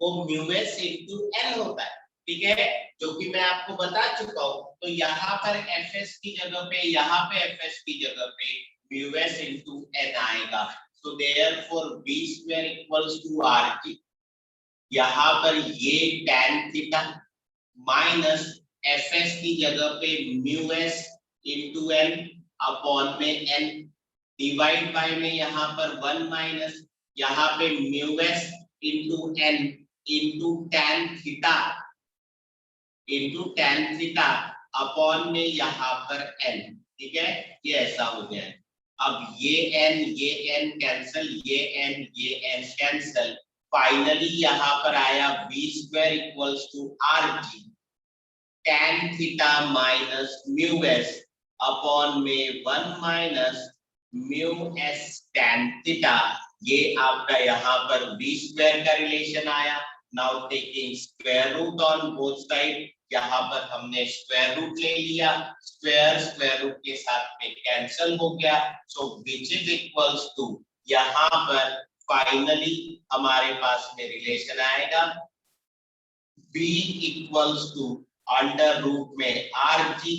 वो μs इनटू n होता है। ठीक है, जो कि मैं आपको बता चुका हूं, तो यहाँ पर Fs की जगह पे, यहाँ पे Fs की जगह पे μs इनटू n आएगा। So therefore b square equals to rg. यहाँ पर ये tan थीटा माइनस fs की जगह पे mu s into n upon में n डिवाइड बाय में यहाँ पर 1 माइनस यहाँ पे mu s into n into tan theta upon में यहाँ पर n। ठीक है, ये ऐसा हो गया। अब ये n कैंसल, ये n कैंसल, फाइनली यहाँ पर आया b square equals to rg tan theta minus mu s upon में 1 minus mu s tan theta. ये आपका यहाँ पर b स्क्वायर का रिलेशन आया। Now taking square root on both side, यहाँ पर हमने स्क्वायर रूट ले लिया, स्क्वायर रूट के साथ में कैंसल हो गया। So which is equals to, यहाँ पर फाइनली हमारे पास में रिलेशन आएगा b equals to under root में rg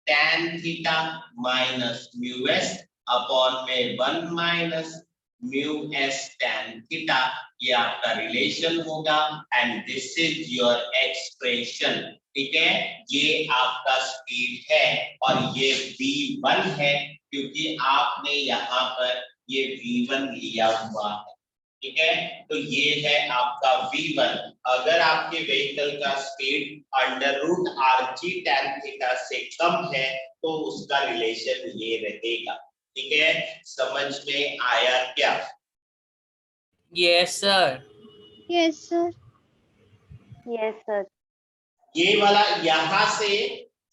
tan theta minus mu s upon में 1 minus mu s tan theta. ये आपका रिलेशन होगा and this is your expression. ठीक है, ये आपका स्पीड है और ये v1 है क्योंकि आपने यहाँ पर ये v1 लिया हुआ है। ठीक है, तो ये है आपका v1। अगर आपके व्हीकल का speed under root rg tan theta से कम है तो उसका रिलेशन ये रहेगा। ठीक है, समझ में आया क्या? Yes, sir. Yes, sir. Yes, sir. ये वाला यहाँ से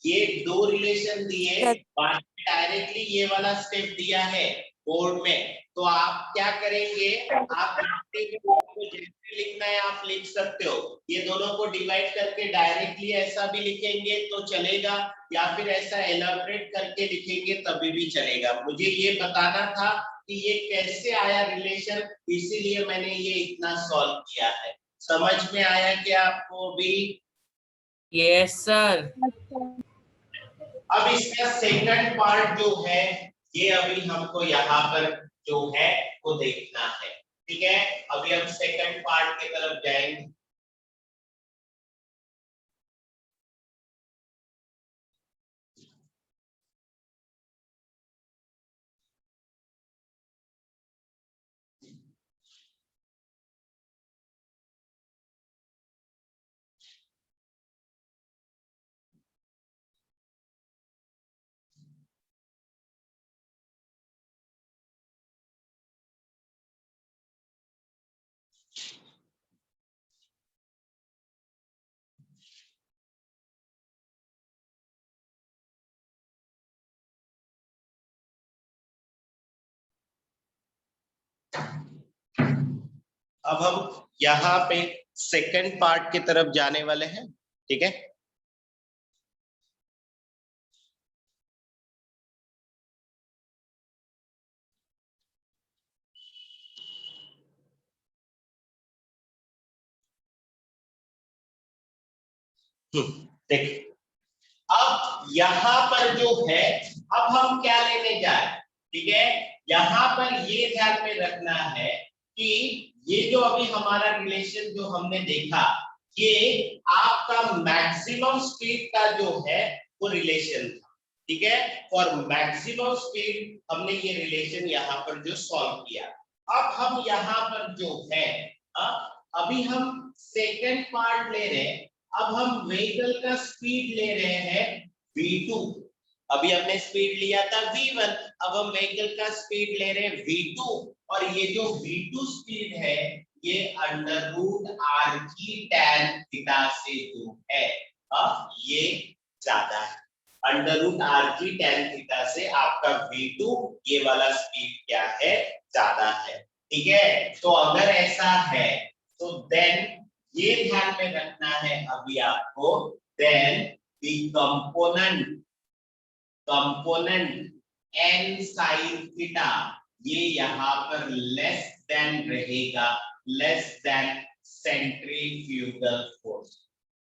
ये दो रिलेशन दिए, डायरेक्टली ये वाला स्टेप दिया है बोर्ड में, तो आप क्या करेंगे, आप जैसे लिखना है आप लिख सकते हो। ये दोनों को डिवाइड करके डायरेक्टली ऐसा भी लिखेंगे तो चलेगा, या फिर ऐसा एलाबोरेट करके लिखेंगे तभी भी चलेगा। मुझे ये बताना था कि ये कैसे आया रिलेशन, इसीलिए मैंने ये इतना सॉल्व किया है। समझ में आया क्या आपको भी? Yes, sir. अब इसका सेकंड पार्ट जो है ये अभी हमको यहाँ पर जो है वो देखना है। ठीक है, अभी हम सेकंड पार्ट की तरफ जाएंगे। अब हम यहाँ पे सेकंड पार्ट की तरफ जाने वाले हैं। ठीक है, देखिए अब यहाँ पर जो है अब हम क्या लेने जाए। ठीक है, यहाँ पर ये ध्यान में रखना है कि ये जो अभी हमारा रिलेशन जो हमने देखा, ये आपका मैक्सिमम स्पीड का जो है वो रिलेशन था। ठीक है, फॉर मैक्सिमम स्पीड हमने ये रिलेशन यहाँ पर जो सॉल्व किया। अब हम यहाँ पर जो है अभी हम सेकंड पार्ट ले रहे हैं। अब हम व्हीकल का स्पीड ले रहे हैं v2। अभी हमने स्पीड लिया था v1, अब हम व्हीकल का स्पीड ले रहे हैं v2, और ये जो v2 स्पीड है ये under root rg tan theta से जो है ये ज्यादा है। Under root rg tan theta से आपका v2 ये वाला स्पीड क्या है, ज्यादा है। ठीक है, तो अगर ऐसा है तो देन ये ध्यान में रखना है अभी आपको, then the component n sin theta ये यहाँ पर लेस देन रहेगा, लेस देन सेंट्रीफ्यूगल फोर्स।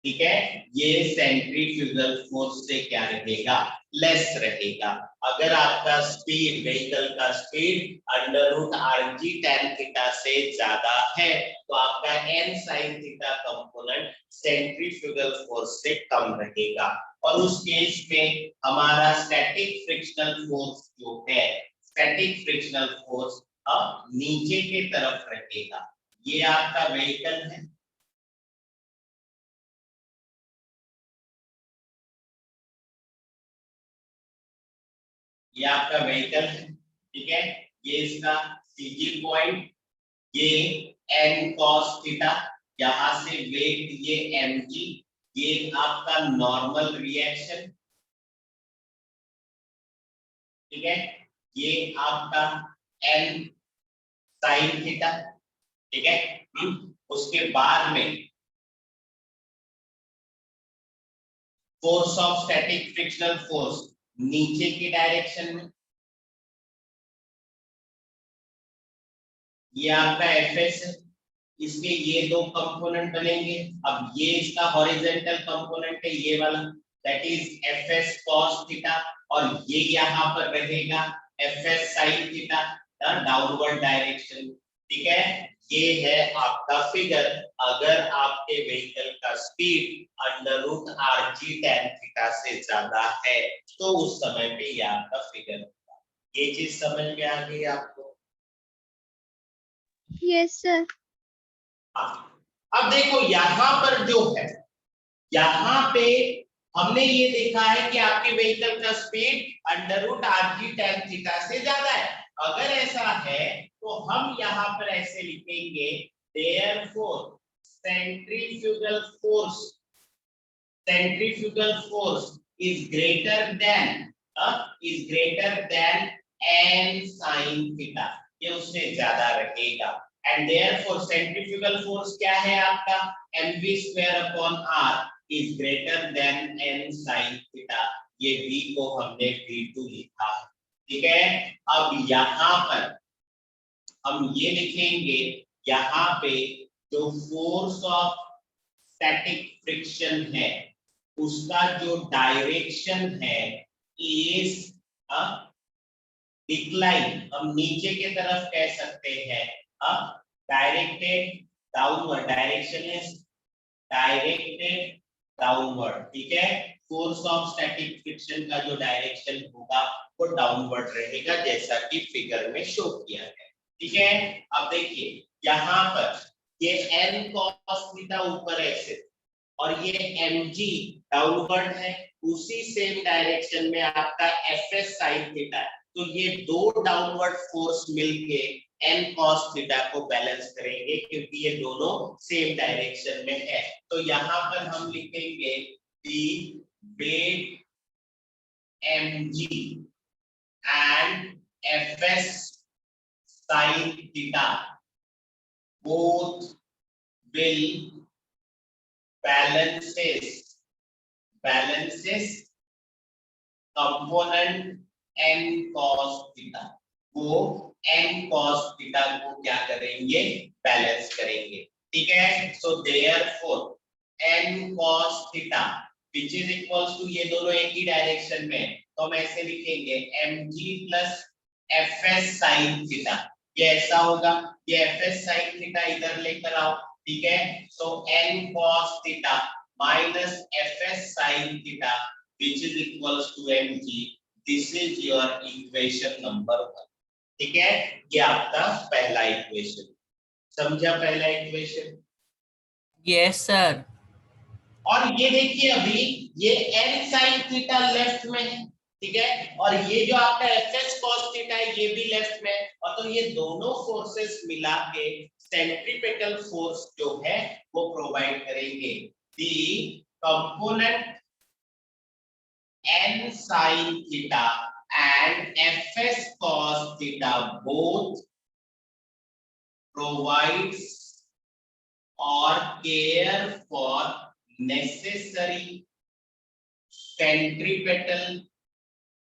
ठीक है, ये सेंट्रीफ्यूगल फोर्स से क्या रहेगा, लेस रहेगा। अगर आपका स्पीड, व्हीकल का speed under root r g tan theta से ज्यादा है तो आपका n sin theta component centrifugal force से कम रहेगा। और उस केस में हमारा स्टैटिक फ्रिक्शनल फोर्स जो है, स्टैटिक फ्रिक्शनल फोर्स अब नीचे की तरफ रहेगा। ये आपका व्हीकल है, ये आपका व्हीकल है, ठीक है। ये इसका सीजी पॉइंट, ये n cos थीटा, यहां से वेट ये mg, ये आपका नॉर्मल रिएक्शन, ठीक है। ये आपका n sin थीटा, ठीक है। उसके बाद में force of static frictional force नीचे की डायरेक्शन में, ये आपका Fs है, इसके ये दो कंपोनेंट बनेंगे। अब ये इसका हॉरिजॉन्टल कंपोनेंट है, ये वाला, that is Fs cos theta, और ये यहाँ पर रहेगा Fs sin theta, the downward direction, ठीक है। ये है आपका फिगर। अगर आपके व्हीकल का speed under root r g tan theta से ज्यादा है तो उस समय पे ये आपका फिगर होगा। ये चीज समझ में आ गई आपको? Yes, sir. अब देखो यहाँ पर जो है, यहाँ पे हमने ये देखा है कि आपके व्हीकल का speed under root r g tan theta से ज्यादा है। अगर ऐसा है तो हम यहाँ पर ऐसे लिखेंगे, therefore centrifugal force is greater than n sin theta, ये उससे ज्यादा रहेगा। एंड देयरफॉर सेंट्रीफ्यूगल फोर्स क्या है आपका, mv square upon r is greater than n sin theta. ये v को हमने v2 लिखा, ठीक है। अब यहाँ पर हम ये लिखेंगे, यहाँ पे जो फोर्स ऑफ स्टैटिक फ्रिक्शन है उसका जो डायरेक्शन है इज डिक्लाइन, हम नीचे की तरफ कह सकते हैं, directed downward, direction is directed downward, ठीक है। फोर्स ऑफ स्टैटिक फ्रिक्शन का जो डायरेक्शन होगा वो डाउनवर्ड रहेगा, जैसा कि फिगर में शो किया है, ठीक है। अब देखिए यहाँ पर ये n cos थीटा ऊपर ऐसे और ये mg डाउनवर्ड है, उसी सेम डायरेक्शन में आपका fs sin थीटा है। तो ये दो डाउनवर्ड फोर्स मिलके n cos थीटा को बैलेंस करेंगे, क्योंकि ये दोनों सेम डायरेक्शन में है। तो यहाँ पर हम लिखेंगे the weight mg and fs sin theta both will balances component n cos theta, वो n cos theta को क्या करेंगे, बैलेंस करेंगे, ठीक है। So therefore n cos theta which is equals to, ये दोनों एक ही डायरेक्शन में, तो हम ऐसे लिखेंगे mg plus fs sin theta, ये ऐसा होगा, ये fs sin theta इधर लेकर आओ, ठीक है। सो n cos theta minus fs sin theta which is equals to mg, this is your equation number 1, ठीक है। ये आपका पहला इक्वेशन, समझा पहला इक्वेशन? Yes sir. और ये देखिए अभी ये n sin थीटा लेफ्ट में है, ठीक है, और ये जो आपका fs cos थीटा है ये भी लेफ्ट में, और तो ये दोनों फोर्सेस मिला के सेंट्रीपेटल फोर्स जो है वो प्रोवाइड करेंगे। The component n sin theta and fs cos theta both provides or care for necessary centripetal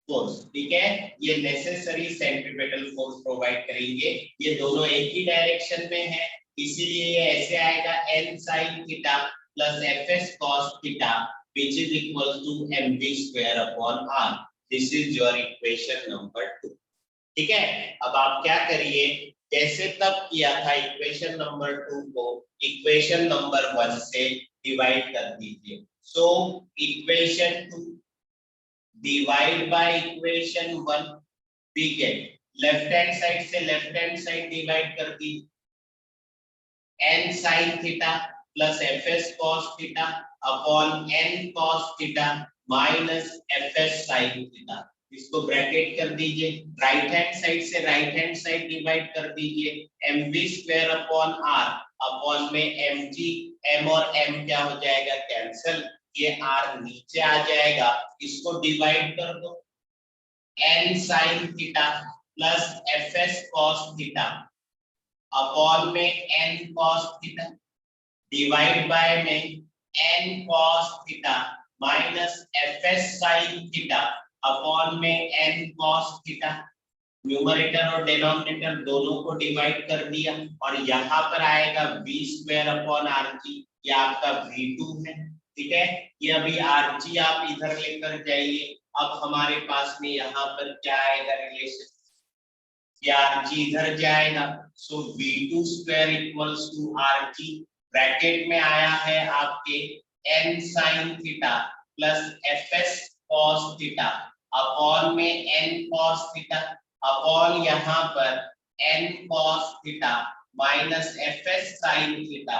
force, ठीक है। ये नेसेसरी सेंट्रीपेटल फोर्स प्रोवाइड करेंगे, ये दोनों एक ही डायरेक्शन में है, इसीलिए ये ऐसे आएगा n sin theta plus fs cos theta which is equal to mv square upon r. This is your equation number 2. ठीक है, अब आप क्या करिए, जैसे तब किया था इक्वेशन नंबर 2 को इक्वेशन नंबर 1 से डिवाइड कर दीजिए. So equation 2 divide by equation 1, we get left hand side से लेफ्ट हैंड साइड डिवाइड कर दीजिए. n sin theta plus fs cos theta upon n cos theta minus fs sin theta. इसको bracket कर दीजिए. Right hand side से right hand side divide कर दीजिए. mv square upon r upon में mg, m और m क्या हो जाएगा, कैंसिल. ये r नीचे आ जाएगा. इसको डिवाइड कर दो. n sin theta plus fs cos theta upon में n cos theta divide by में n cos theta minus fs sin theta upon में n cos थीटा. न्यूमरेटर और डिनोमिनेटर दोनों को डिवाइड कर दिया और यहाँ पर आएगा v स्क्वायर अपॉन rg. ये आपका v2 है. ठीक है, ये अभी rg आप इधर लेकर जाइए. अब हमारे पास में यहाँ पर क्या आएगा रिलेशन, rg इधर जाएगा. So v2 square equals to rg. Bracket में आया है आपके n sin theta plus fs cos theta upon में n cos थीटा अपॉन यहाँ पर n cos theta minus fs sin theta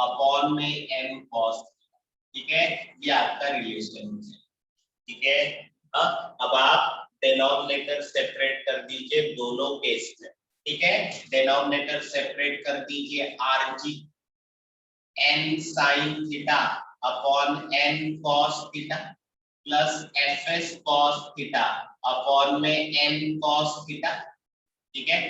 upon में n cos थीटा. ठीक है, ये आपका रिलेशन है. ठीक है, अब आप डिनोमिनेटर सेपरेट कर दीजिए दोनों केस में. ठीक है, डिनोमिनेटर सेपरेट कर दीजिए. rg n sin theta upon n cos theta plus fs cos theta upon में n cos थीटा. ठीक है,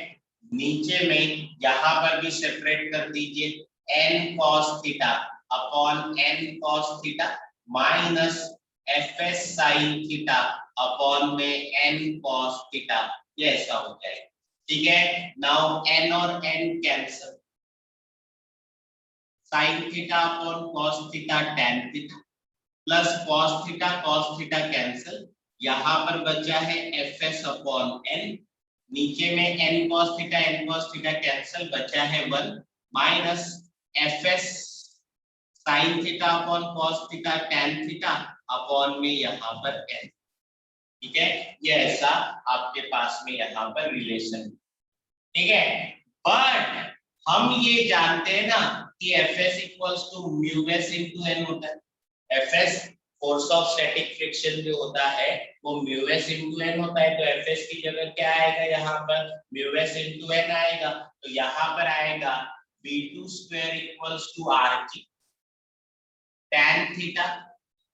नीचे में यहाँ पर भी सेपरेट कर दीजिए. n cos theta upon n cos theta minus fs sin theta upon में n cos थीटा. ये ऐसा हो जाएगा. ठीक है, नाउ n और n cancel. sin theta upon cos theta tan theta plus cos theta cancel. यहाँ पर बचा है fs अपॉन n. नीचे में n cos थीटा कैंसिल, बचा है 1 minus fs sin theta upon cos theta tan theta upon में यहाँ पर n. ठीक है, ये ऐसा आपके पास में यहाँ पर रिलेशन. ठीक है, बट हम ये जानते हैं ना कि fs equals to mu s into n होता है. fs force of static friction जो होता है वो म्यू s इनटू n होता है. तो fs की जगह क्या आएगा, यहाँ पर म्यू s इनटू n आएगा. तो यहाँ पर आएगा v2 square equals to rg tan theta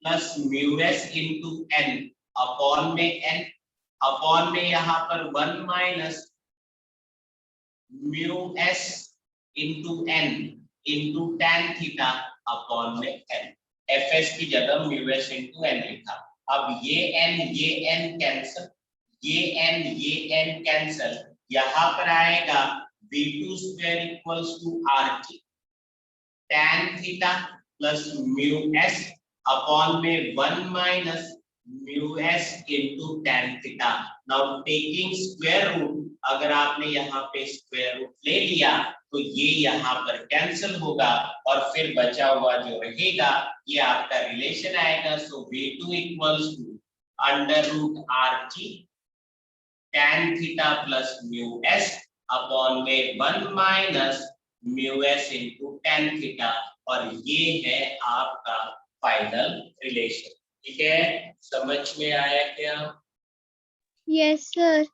plus mu s into n upon में n अपॉन में यहाँ पर 1 minus mu s into n into tan theta upon में n. fs की जगह म्यू s इनटू n लिखा. अब ये n कैंसिल, ये n कैंसिल. यहाँ पर आएगा v2 square equals to rg tan theta plus mu s upon में 1 minus mu s into tan theta. Now taking square root, अगर आपने यहाँ पे स्क्वायर रूट ले लिया तो ये यहाँ पर कैंसिल होगा और फिर बचा हुआ जो रहेगा ये आपका रिलेशन आएगा. So v2 equals to under root rg tan theta plus mu s upon में 1 minus mu s into tan theta. और ये है आपका फाइनल रिलेशन. ठीक है, समझ में आया क्या? Yes, sir.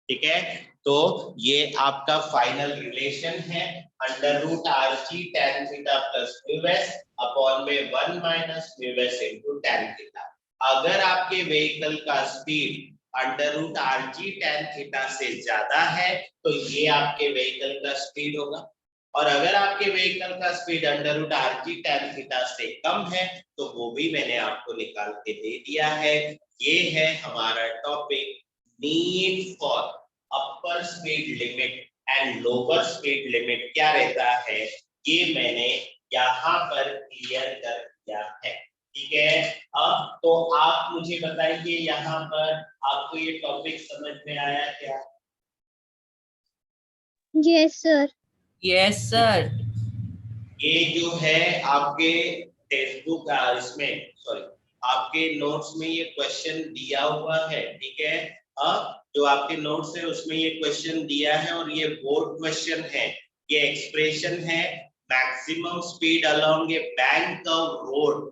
ठीक है, तो ये आपका फाइनल रिलेशन है. Under root rg tan theta plus mu s upon में 1 minus mu s into tan theta. अगर आपके व्हीकल का speed under root rg tan theta से ज्यादा है तो ये आपके व्हीकल का स्पीड होगा. और अगर आपके व्हीकल का speed under root rg tan theta से कम है तो वो भी मैंने आपको निकाल के दे दिया है. ये है हमारा topic, need for a upper speed limit and lower speed limit क्या रहता है, ये मैंने यहाँ पर क्लियर कर दिया है। ठीक है, अब तो आप मुझे बताइए यहाँ पर आपको ये टॉपिक समझ में आया क्या? Yes, sir. Yes, sir. ये जो है आपके टेक्स्टबुक इसमें सॉरी आपके नोट्स में ये क्वेश्चन दिया हुआ है। ठीक है, अब जो आपके नोट्स है उसमें ये क्वेश्चन दिया है और ये बोर्ड क्वेश्चन है। ये एक्सप्रेशन है maximum speed along a bank curve road,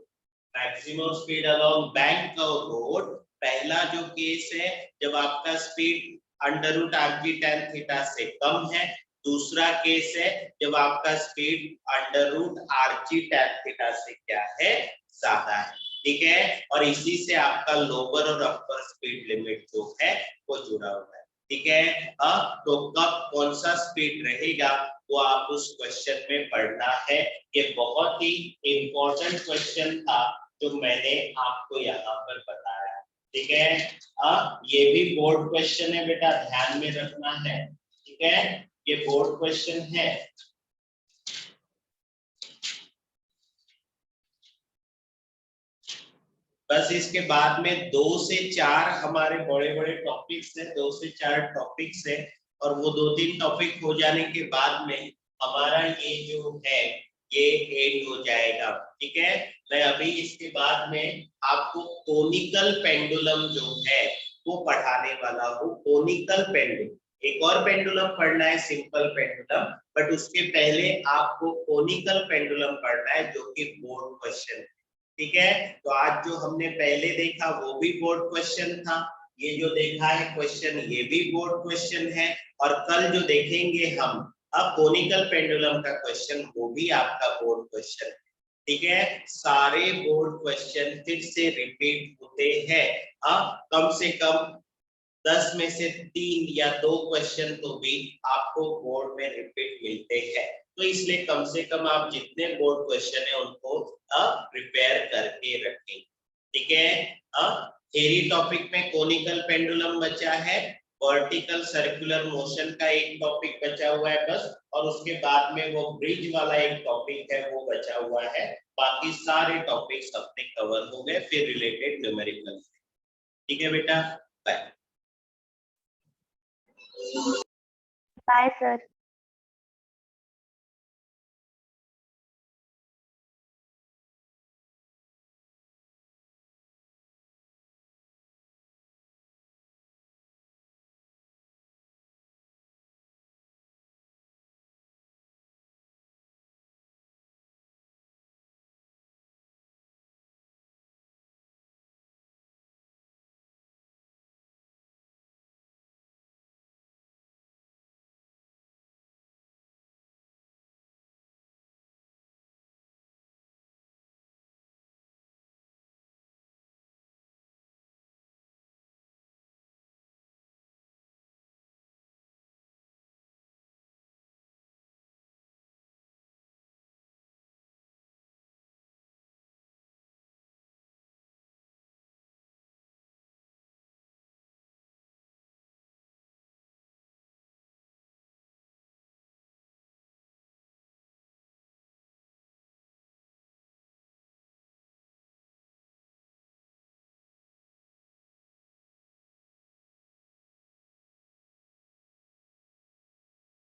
maximum speed along bank curve road. पहला जो केस है जब आपका speed under root RG tan theta से कम है, दूसरा केस है जब आपका speed under root RG tan theta से क्या है, ज्यादा है। ठीक है, और इसी से आपका लोअर और अपर स्पीड लिमिट जो है वो जुड़ा हुआ है। ठीक है, अब तो कब कौन सा स्पीड रहेगा वो आप उस क्वेश्चन में पढ़ना है। ये बहुत ही इंपॉर्टेंट क्वेश्चन था जो मैंने आपको यहाँ पर बताया। ठीक है, अब ये भी बोर्ड क्वेश्चन है बेटा, ध्यान में रखना है। ठीक है, ये बोर्ड क्वेश्चन है। बस इसके बाद में 2 से 4 हमारे बड़े बड़े टॉपिक्स है, 2 से 4 टॉपिक्स है और वो 2-3 टॉपिक हो जाने के बाद में हमारा ये जो है ये एंड हो जाएगा। ठीक है, मैं अभी इसके बाद में आपको कोनिकल पेंडुलम जो है वो पढ़ाने वाला हूँ। कोनिकल पेंडुलम, एक और पेंडुलम पढ़ना है सिंपल पेंडुलम, बट उसके पहले आपको कोनिकल पेंडुलम पढ़ना है जो कि बोर्ड क्वेश्चन है। ठीक है, तो आज जो हमने पहले देखा वो भी बोर्ड क्वेश्चन था, ये जो देखा है क्वेश्चन ये भी बोर्ड क्वेश्चन है, और कल जो देखेंगे हम अब कोनिकल पेंडुलम का क्वेश्चन वो भी आपका बोर्ड क्वेश्चन है। ठीक है, सारे बोर्ड क्वेश्चन फिर से रिपीट होते हैं। अब कम से कम 10 में से 3 या 2 क्वेश्चन तो भी आपको बोर्ड में रिपीट मिलते हैं, तो इसलिए कम से कम आप जितने बोर्ड क्वेश्चन है उनको प्रिपेयर करके रखें। ठीक है, अब थ्योरी टॉपिक में कोनिकल पेंडुलम बचा है, वर्टिकल सर्कुलर मोशन का एक टॉपिक बचा हुआ है बस, और उसके बाद में वो ब्रिज वाला एक टॉपिक है वो बचा हुआ है। बाकी सारे टॉपिक्स अपने कवर हो गए फिर रिलेटेड न्यूमेरिकल। ठीक है बेटा, बाय। Bye, sir.